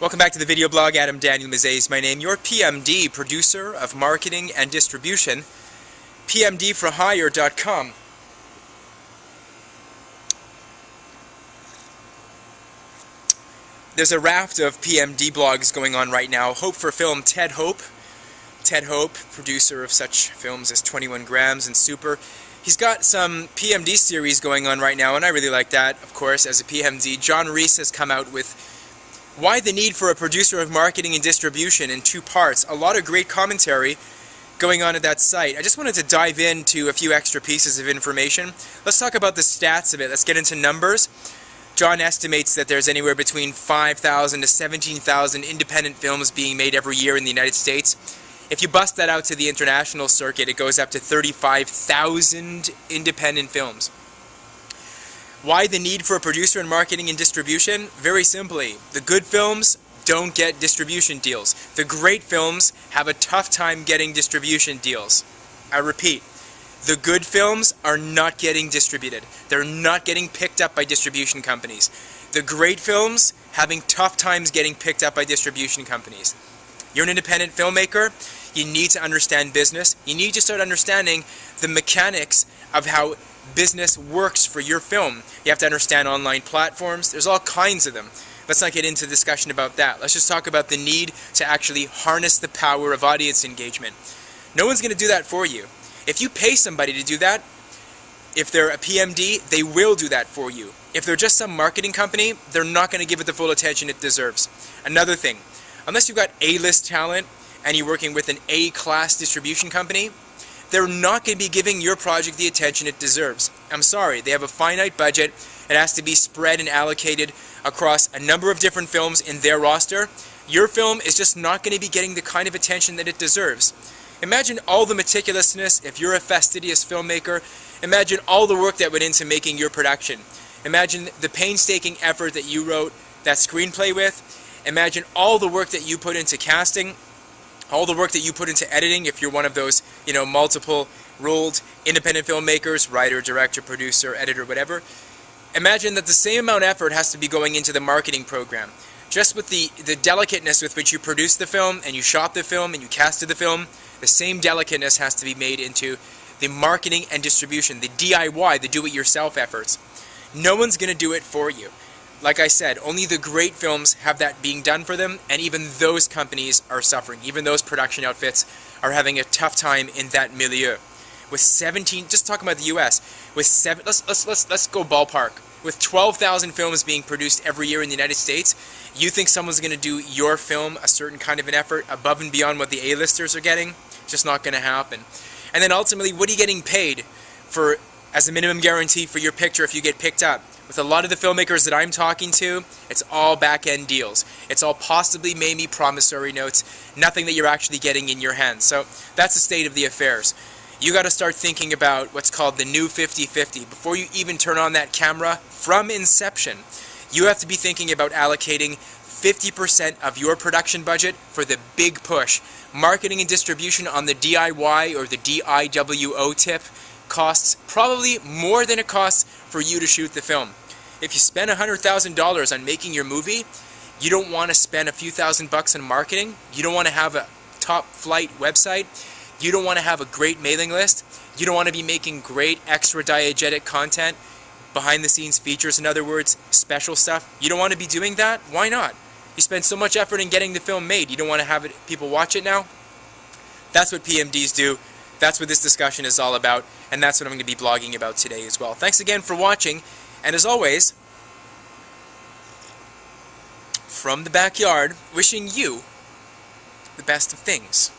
Welcome back to the video blog. Adam Daniel Mezei is my name. Your PMD, producer of marketing and distribution. PMDforhire.com. There's a raft of PMD blogs going on right now. Hope for Film, Ted Hope, producer of such films as 21 Grams and Super. He's got some PMD series going on right now, and I really like that, of course, as a PMD. John Reese has come out with Why the Need for a Producer of Marketing and Distribution in 2 parts. A lot of great commentary going on at that site. I just wanted to dive into a few extra pieces of information. Let's talk about the stats of it. Let's get into numbers. John estimates that there's anywhere between 5,000 to 17,000 independent films being made every year in the United States. If you bust that out to the international circuit, it goes up to 35,000 independent films. Why the need for a producer in marketing and distribution? Very simply, the good films don't get distribution deals. The great films have a tough time getting distribution deals. I repeat, the good films are not getting distributed. They're not getting picked up by distribution companies. The great films having tough times getting picked up by distribution companies. You're an independent filmmaker. You need to understand business. You need to start understanding the mechanics of how business works for your film. You have to understand online platforms. There's all kinds of them. Let's not get into discussion about that. Let's just talk about the need to actually harness the power of audience engagement. No one's going to do that for you. If you pay somebody to do that, if they're a PMD, they will do that for you. If they're just some marketing company, they're not going to give it the full attention it deserves. Another thing, unless you've got A-list talent and you're working with an A-class distribution company, they're not going to be giving your project the attention it deserves. I'm sorry, they have a finite budget. It has to be spread and allocated across a number of different films in their roster. Your film is just not going to be getting the kind of attention that it deserves. Imagine all the meticulousness if you're a fastidious filmmaker. Imagine all the work that went into making your production. Imagine the painstaking effort that you wrote that screenplay with. Imagine all the work that you put into casting. All the work that you put into editing if you're one of those, multiple rolled independent filmmakers, writer, director, producer, editor, whatever. Imagine that the same amount of effort has to be going into the marketing program. Just with the delicateness with which you produced the film and you shot the film and you casted the film, the same delicateness has to be made into the marketing and distribution, the DIY, the do-it-yourself efforts. No one's going to do it for you. Like I said, only the great films have that being done for them, and even those companies are suffering. Even those production outfits are having a tough time in that milieu. With 17, just talking about the U.S., with let's go ballpark. With 12,000 films being produced every year in the United States, you think someone's going to do your film a certain kind of an effort above and beyond what the A-listers are getting? Just not going to happen. And then ultimately, what are you getting paid for as a minimum guarantee for your picture if you get picked up? With a lot of the filmmakers that I'm talking to, it's all back-end deals. It's all possibly, maybe promissory notes, nothing that you're actually getting in your hands. So that's the state of the affairs. You got to start thinking about what's called the new 50-50. Before you even turn on that camera, from inception, you have to be thinking about allocating 50% of your production budget for the big push. Marketing and distribution on the DIY or the DIWO tip costs probably more than it costs for you to shoot the film. If you spend $100,000 on making your movie, you don't want to spend a few $1,000s on marketing. You don't want to have a top flight website. You don't want to have a great mailing list. You don't want to be making great extra diegetic content, behind the scenes features, in other words, special stuff. You don't want to be doing that? Why not? You spend so much effort in getting the film made. You don't want to have people watch it now? That's what PMDs do. That's what this discussion is all about, and that's what I'm going to be blogging about today as well. Thanks again for watching, and as always, from the backyard, wishing you the best of things.